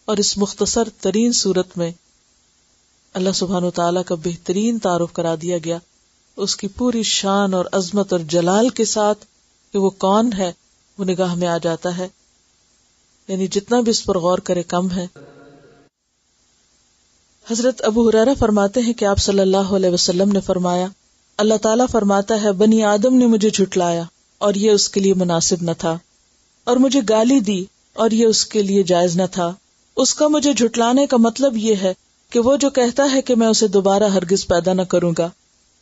اور اس مختصر ترین صورت میں اللہ سبحانہ وتعالیٰ کا بہترین تعارف کرا دیا گیا، اس کی پوری شان اور عظمت اور جلال کے ساتھ کہ وہ کون ہے وہ نگاہ میں آ جاتا ہے، یعنی جتنا بھی اس پر غور کرے کم ہے۔ حضرت ابو ہریرہ فرماتے ہیں کہ آپ صلی اللہ علیہ وسلم نے فرمایا، اللہ تعالیٰ فرماتا ہے بنی آدم نے مجھے جھٹلایا اور یہ اس کے لیے مناسب نہ تھا، اور مجھے گالی دی اور یہ اس کے لیے جائز نہ تھا۔ اس کا مجھے جھٹلانے کا مطلب یہ ہے کہ وہ جو کہتا ہے کہ میں اسے دوبارہ ہرگز پیدا نہ کروں گا،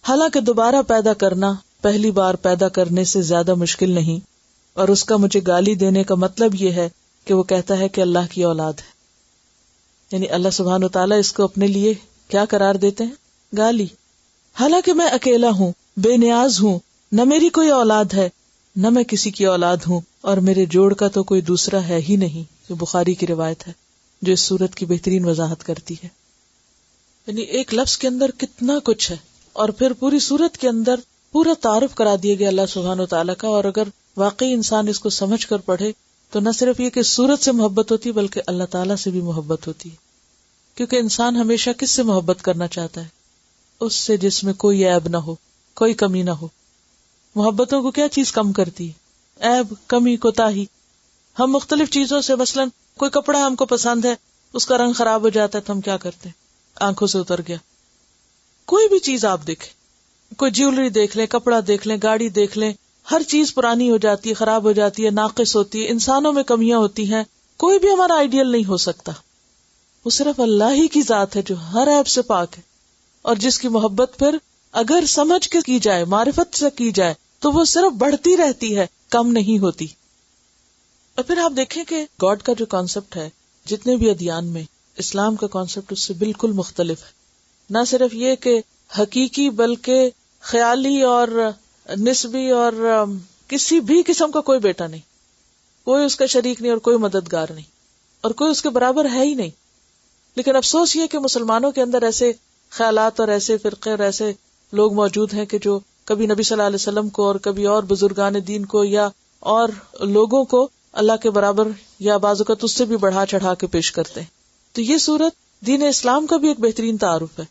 حالانکہ دوبارہ پیدا کرنا پہلی بار پیدا کرنے سے زیادہ مشکل نہیں، اور اس کا مجھے گالی دینے کا مطلب یہ ہے کہ وہ کہتا ہے کہ اللہ کی اولاد ہے، یعنی اللہ سبحانہ وتعالیٰ اس کو اپنے لیے کیا قرار دیتے ہیں؟ گالی۔ حالانکہ میں اکیلا ہوں، بے نیاز ہوں، نہ میری کوئی اولاد ہے نہ میں کسی کی اولاد ہوں، اور میرے جوڑ کا تو کوئی دوسرا ہے ہی نہیں، یہ بخاری کی روایت ہے جو اس صورت کی بہترین وضاحت کرتی ہے۔ یعنی ایک لفظ کے اندر کتنا کچھ ہے، اور پھر پوری صورت کے اندر پورا تعارف کرا دیا گیا اللہ سبحانہ وتعالیٰ کا، اور اگر واقعی انسان اس کو سمجھ کر پڑھے تو نہ صرف یہ کہ صورت سے محبت ہوتی بلکہ اللہ تعالیٰ سے بھی محبت ہوتی ہے، کیونکہ انسان ہمیشہ کس سے محبت کرنا چاہتا ہے؟ اس سے جس میں کوئی عیب نہ ہو، کوئی کمی نہ ہو۔ محبتوں کو کیا چیز کم کرتی ہے؟ عیب، کمی، کوتاہی۔ ہم مختلف چیزوں سے، مثلا کوئی کپڑا ہم کو پسند ہے، اس کا رنگ خراب ہو جاتا ہے تو ہم کیا کرتے ہیں؟ آنکھوں سے اتر گیا۔ کوئی بھی چیز آپ دیکھیں، کوئی جیولری دیکھ لیں، کپڑا دیکھ لیں، گاڑی دیکھ لیں، ہر چیز پرانی ہو جاتی ہے، خراب ہو جاتی ہے، ناقص ہوتی ہے، انسانوں میں کمیاں ہوتی ہیں، کوئی بھی ہمارا آئیڈیل نہیں ہو سکتا۔ وہ صرف اللہ ہی کی ذات ہے جو ہر عیب سے پاک ہے، اور جس کی محبت پھر اگر سمجھ کے کی جائے، معرفت سے کی جائے، تو وہ صرف بڑھتی رہتی ہے، کم نہیں ہوتی۔ اور پھر آپ دیکھیں کہ گاڈ کا جو کانسیپٹ ہے جتنے بھی ادیان میں، اسلام کا کانسیپٹ اس سے بالکل مختلف ہے۔ نہ صرف یہ کہ حقیقی بلکہ خیالی اور نسبی، اور کسی بھی قسم کا کوئی بیٹا نہیں، کوئی اس کا شریک نہیں اور کوئی مددگار نہیں، اور کوئی اس کے برابر ہے ہی نہیں۔ لیکن افسوس یہ کہ مسلمانوں کے اندر ایسے خیالات اور ایسے فرقے اور ایسے لوگ موجود ہیں کہ جو کبھی نبی صلی اللہ علیہ وسلم کو اور کبھی اور بزرگان دین کو یا اور لوگوں کو اللہ کے برابر یا بعض اوقات اس سے بھی بڑھا چڑھا کے پیش کرتے ہیں۔ تو یہ صورت دین اسلام کا بھی ایک بہترین تعارف ہے،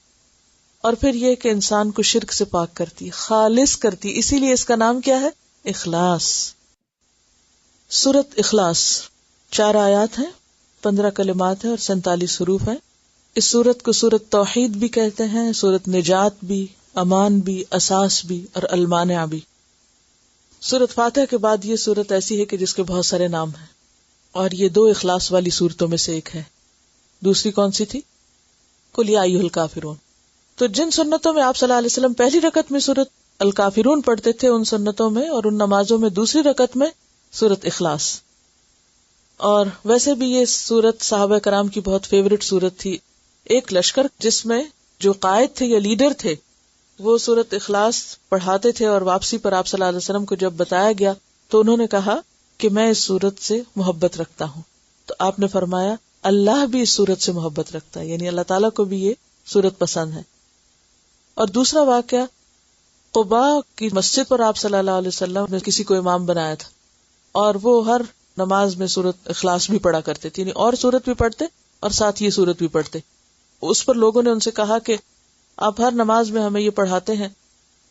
اور پھر یہ کہ انسان کو شرک سے پاک کرتی، خالص کرتی، اسی لیے اس کا نام کیا ہے؟ اخلاص۔ سورت اخلاص 4 آیات ہیں، 15 کلمات ہیں اور 47 حروف ہیں۔ اس سورت کو سورت توحید بھی کہتے ہیں، سورت نجات بھی، امان بھی، اساس بھی اور المانع بھی۔ سورت فاتحہ کے بعد یہ سورت ایسی ہے کہ جس کے بہت سارے نام ہیں، اور یہ 2 اخلاص والی سورتوں میں سے ایک ہے۔ دوسری کون سی تھی؟ قل یا ایھا الکافرون۔ تو جن سنتوں میں آپ صلی اللہ علیہ وسلم پہلی رکعت میں سورت الکافرون پڑھتے تھے، ان سنتوں میں اور ان نمازوں میں دوسری رکعت میں سورت اخلاص۔ اور ویسے بھی یہ سورت صحابہ کرام کی بہت فیوریٹ سورت تھی۔ ایک لشکر جس میں جو قائد تھے یا لیڈر تھے وہ سورت اخلاص پڑھاتے تھے، اور واپسی پر آپ صلی اللہ علیہ وسلم کو جب بتایا گیا تو انہوں نے کہا کہ میں اس سورت سے محبت رکھتا ہوں۔ تو آپ نے فرمایا اللہ بھی اس سورت سے محبت رکھتا ہے، یعنی اللہ تعالیٰ کو بھی یہ سورت پسند ہے۔ اور دوسرا واقعہ، قباء کی مسجد پر آپ صلی اللہ علیہ وسلم نے کسی کو امام بنایا تھا، اور وہ ہر نماز میں سورت اخلاص بھی پڑھا کرتے تھے، یعنی اور سورت بھی پڑھتے اور ساتھ یہ سورت بھی پڑھتے۔ اس پر لوگوں نے ان سے کہا کہ آپ ہر نماز میں ہمیں یہ پڑھاتے ہیں،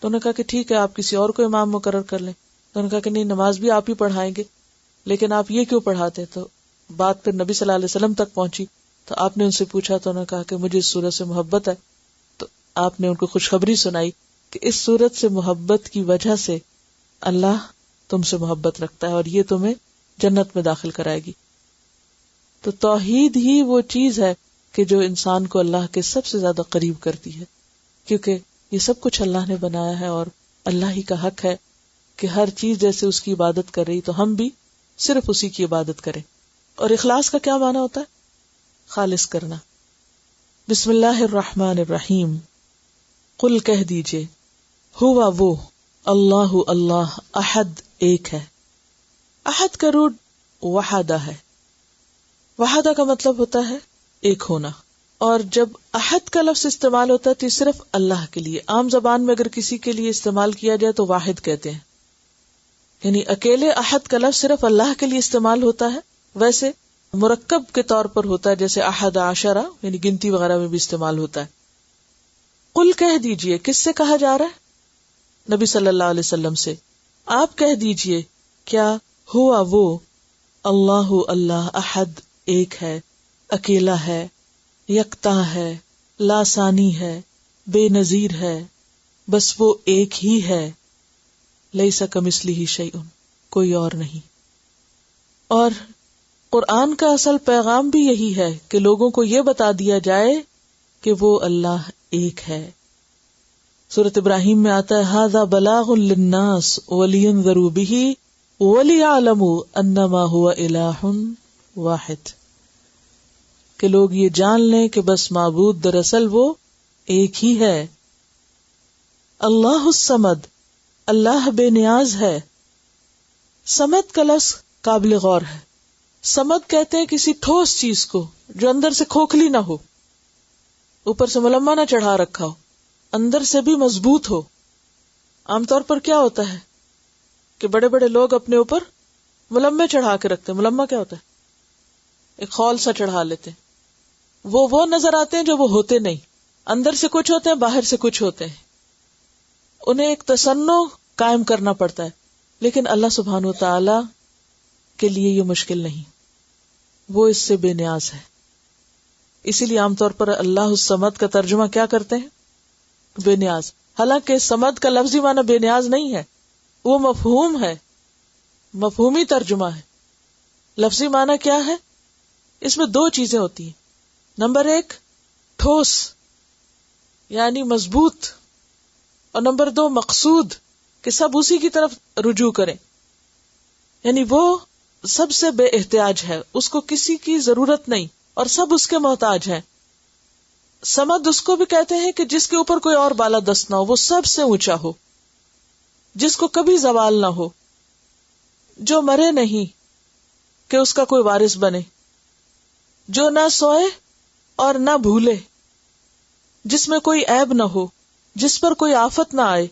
تو انہوں نے کہا کہ ٹھیک ہے، آپ کسی اور کو امام مقرر کر لیں۔ تو انہوں نے کہا کہ نہیں، نماز بھی آپ ہی پڑھائیں گے، لیکن آپ یہ کیوں پڑھاتے؟ تو بات پھر نبی صلی اللہ علیہ وسلم تک پہنچی، تو آپ نے ان سے پوچھا تو انہوں نے کہا کہ مجھے اس سورت سے محبت ہے۔ تو آپ نے ان کو خوشخبری سنائی کہ اس سورت سے محبت کی وجہ سے اللہ تم سے محبت رکھتا ہے اور یہ تمہیں جنت میں داخل کرائے گی۔ تو توحید ہی وہ چیز ہے کہ جو انسان کو اللہ کے سب سے زیادہ قریب کرتی ہے، کیونکہ یہ سب کچھ اللہ نے بنایا ہے اور اللہ ہی کا حق ہے کہ ہر چیز جیسے اس کی عبادت کر رہی تو ہم بھی صرف اسی کی عبادت کریں۔ اور اخلاص کا کیا معنی ہوتا ہے؟ خالص کرنا۔ بسم اللہ الرحمن الرحیم، قل کہہ دیجئے، ہوا وہ، اللہ اللہ، احد ایک ہے۔ احد کا روٹ وحدہ ہے، وحدہ کا مطلب ہوتا ہے ایک ہونا، اور جب احد کا لفظ استعمال ہوتا ہے تو صرف اللہ کے لیے۔ عام زبان میں اگر کسی کے لیے استعمال کیا جائے تو واحد کہتے ہیں، یعنی اکیلے احد کا لفظ صرف اللہ کے لیے استعمال ہوتا ہے۔ ویسے مرکب کے طور پر ہوتا ہے، جیسے احد عشرہ یعنی گنتی وغیرہ میں بھی استعمال ہوتا ہے. قل کہہ دیجئے، کس سے کہا جا رہا ہے؟ نبی صلی اللہ علیہ وسلم سے. آپ کہہ دیجئے کیا ہوا وہ اللہ، اللہ احد ایک ہے، اکیلا ہے، یکتا ہے، لا ثانی ہے، بے نظیر ہے، بس وہ ایک ہی ہے. لیس کمثلہ شیء، کوئی اور نہیں. اور قرآن کا اصل پیغام بھی یہی ہے کہ لوگوں کو یہ بتا دیا جائے کہ وہ اللہ ایک ہے. سورۃ ابراہیم میں آتا ہے ھذا بلاغ للناس ولینذروا بہ وليعلموا انما هو الہ واحد، کہ لوگ یہ جان لیں کہ بس معبود دراصل وہ ایک ہی ہے. اللہ الصمد، اللہ بے نیاز ہے. صمد کا لفظ قابل غور ہے. صمد کہتے ہیں کسی ٹھوس چیز کو جو اندر سے کھوکھلی نہ ہو، اوپر سے ملمہ نہ چڑھا رکھا ہو، اندر سے بھی مضبوط ہو. عام طور پر کیا ہوتا ہے کہ بڑے بڑے لوگ اپنے اوپر ملمے چڑھا کے رکھتے ہیں. ملمہ کیا ہوتا ہے؟ ایک خول سا چڑھا لیتے ہیں. وہ نظر آتے ہیں جو وہ ہوتے نہیں. اندر سے کچھ ہوتے ہیں، باہر سے کچھ ہوتے ہیں. انہیں ایک تصنع قائم کرنا پڑتا ہے. لیکن اللہ سبحانہ و تعالی کے لیے یہ مشکل نہیں، وہ اس سے بے نیاز ہے. اسی لیے عام طور پر اللہ الصمد کا ترجمہ کیا کرتے ہیں؟ بے نیاز. حالانکہ صمد کا لفظی معنی بے نیاز نہیں ہے، وہ مفہوم ہے، مفہومی ترجمہ ہے. لفظی معنی کیا ہے؟ اس میں دو چیزیں ہوتی ہیں. نمبر ایک ٹھوس یعنی مضبوط، اور نمبر دو مقصود کہ سب اسی کی طرف رجوع کریں. یعنی وہ سب سے بے احتیاج ہے، اس کو کسی کی ضرورت نہیں اور سب اس کے محتاج ہیں. صمد اس کو بھی کہتے ہیں کہ جس کے اوپر کوئی اور بالادست نہ ہو، وہ سب سے اونچا ہو، جس کو کبھی زوال نہ ہو، جو مرے نہیں کہ اس کا کوئی وارث بنے، جو نہ سوئے اور نہ بھولے، جس میں کوئی عیب نہ ہو، جس پر کوئی آفت نہ آئے،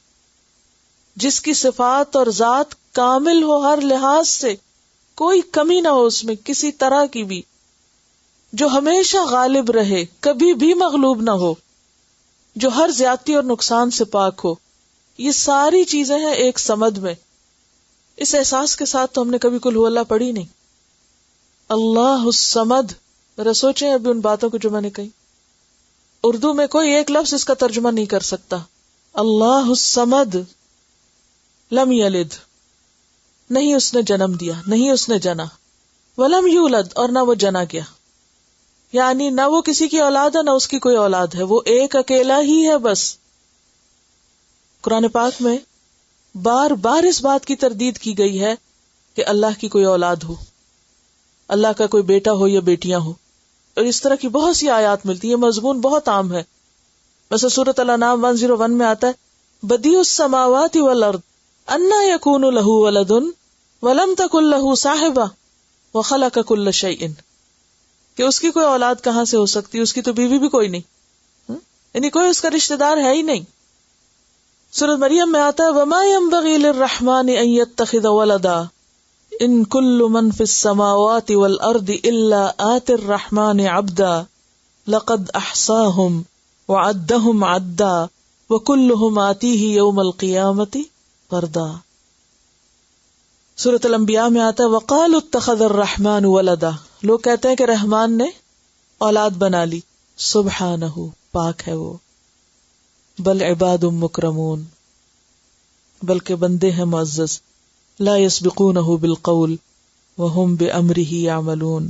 جس کی صفات اور ذات کامل ہو، ہر لحاظ سے کوئی کمی نہ ہو اس میں کسی طرح کی بھی، جو ہمیشہ غالب رہے، کبھی بھی مغلوب نہ ہو، جو ہر زیادتی اور نقصان سے پاک ہو. یہ ساری چیزیں ہیں ایک صمد میں. اس احساس کے ساتھ تو ہم نے کبھی قل ھو اللہ پڑھی نہیں. اللہ الصمد، ذرا سوچیں ابھی ان باتوں کو جو میں نے کہی. اردو میں کوئی ایک لفظ اس کا ترجمہ نہیں کر سکتا. اللہ الصمد، لم یلد، نہیں اس نے جنم دیا، نہیں اس نے جنا، ولم یولد، اور نہ وہ جنا گیا. یعنی نہ وہ کسی کی اولاد ہے نہ اس کی کوئی اولاد ہے، وہ ایک اکیلا ہی ہے بس. قرآن پاک میں بار بار اس بات کی تردید کی گئی ہے کہ اللہ کی کوئی اولاد ہو، اللہ کا کوئی بیٹا ہو یا بیٹیاں ہو. اور اس طرح کی بہت سی آیات ملتی ہیں. یہ مضمون بہت عام ہے. مثلا سورۃ الانعام 101 میں آتا ہے بدیع السماوات والارض انا یکون لہ ولد ولم تکن لہ صاحبہ وخلق کل شیء، کہ اس کی کوئی اولاد کہاں سے ہو سکتی، اس کی تو بیوی بھی کوئی نہیں، یعنی کوئی اس کا رشتہ دار ہے ہی نہیں. سورۃ مریم میں آتا ہے وما ينبغي للرحمن ان يتخذ ولدا ان کل من فی السماوات والارض الا آتی الرحمن عبدا لقد احصاهم وعدهم عدا وکلهم آتیہ یوم القیامت فردا. سورۃ الانبیاء میں آتا ہے وقالوا اتخذ الرحمن ولدا، لوگ کہتے ہیں کہ رحمان نے اولاد بنا لی. سبحانہ، پاک ہے وہ. بل عباد مکرمون، بلکہ بندے ہیں معزز. لا يسبقونہ بالقول وهم بأمرہ یعملون.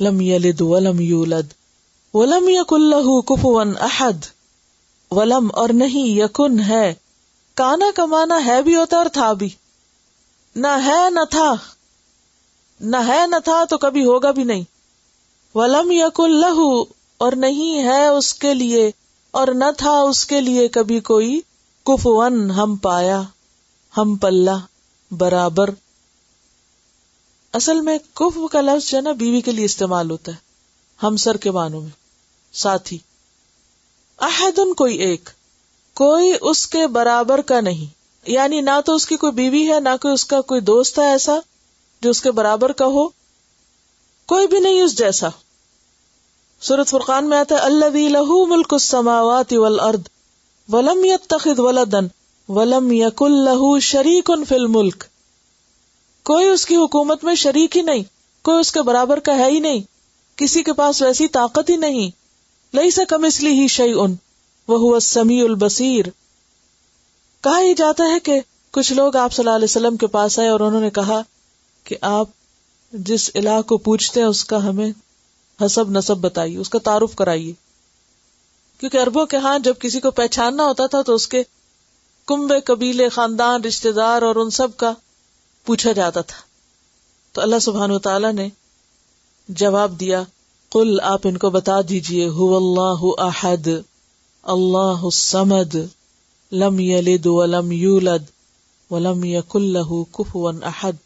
لم یلد ولم یولد ولم یکن لہ کفوا احد. ولم اور نہیں، یکن ہے. کانا کا معنی ہے بھی ہوتا اور تھا بھی. نہ ہے نہ تھا، نہ ہے نہ تھا تو کبھی ہوگا بھی نہیں. ولم یکن لہ، اور نہیں ہے اس کے لیے اور نہ تھا اس کے لیے کبھی کوئی کفوا، ہم پایا، ہم پلہ، برابر. اصل میں کفو کا لفظ جو ہے نا بیوی کے لیے استعمال ہوتا ہے، ہمسر کے معنوں میں، ساتھی. احدن، کوئی ایک، کوئی اس کے برابر کا نہیں، یعنی نہ تو اس کی کوئی بیوی ہے نہ کوئی اس کا کوئی دوست ہے ایسا جو اس کے برابر کا ہو، کوئی بھی نہیں اس جیسا. سورۃ فرقان میں آتا ہے الذی لہ ملک السماوات والارض ولم یتخذ ولدا ولم یکن لہ شریک فی الملک. کوئی اس کی حکومت میں شریک ہی نہیں، کوئی اس کے برابر کا ہے ہی نہیں، کسی کے پاس ویسی طاقت ہی نہیں. لیس کمثلہ شیء وہو السمیع البصیر. کہا ہی جاتا ہے کہ کچھ لوگ آپ صلی اللہ علیہ وسلم کے پاس آئے اور انہوں نے کہا کہ آپ جس الہ کو پوجتے ہیں اس کا ہمیں حسب نسب بتائیے، اس کا تعارف کرائیے. کیونکہ عربوں کے ہاں جب کسی کو پہچاننا ہوتا تھا تو اس کے کنبے، قبیلے، خاندان، رشتہ دار اور ان سب کا پوچھا جاتا تھا. تو اللہ سبحانہ وتعالی نے جواب دیا قل، آپ ان کو بتا دیجئے هو اللہ احد اللہ الصمد لم یلد ولم یولد ولم یکن لہ کفوا احد.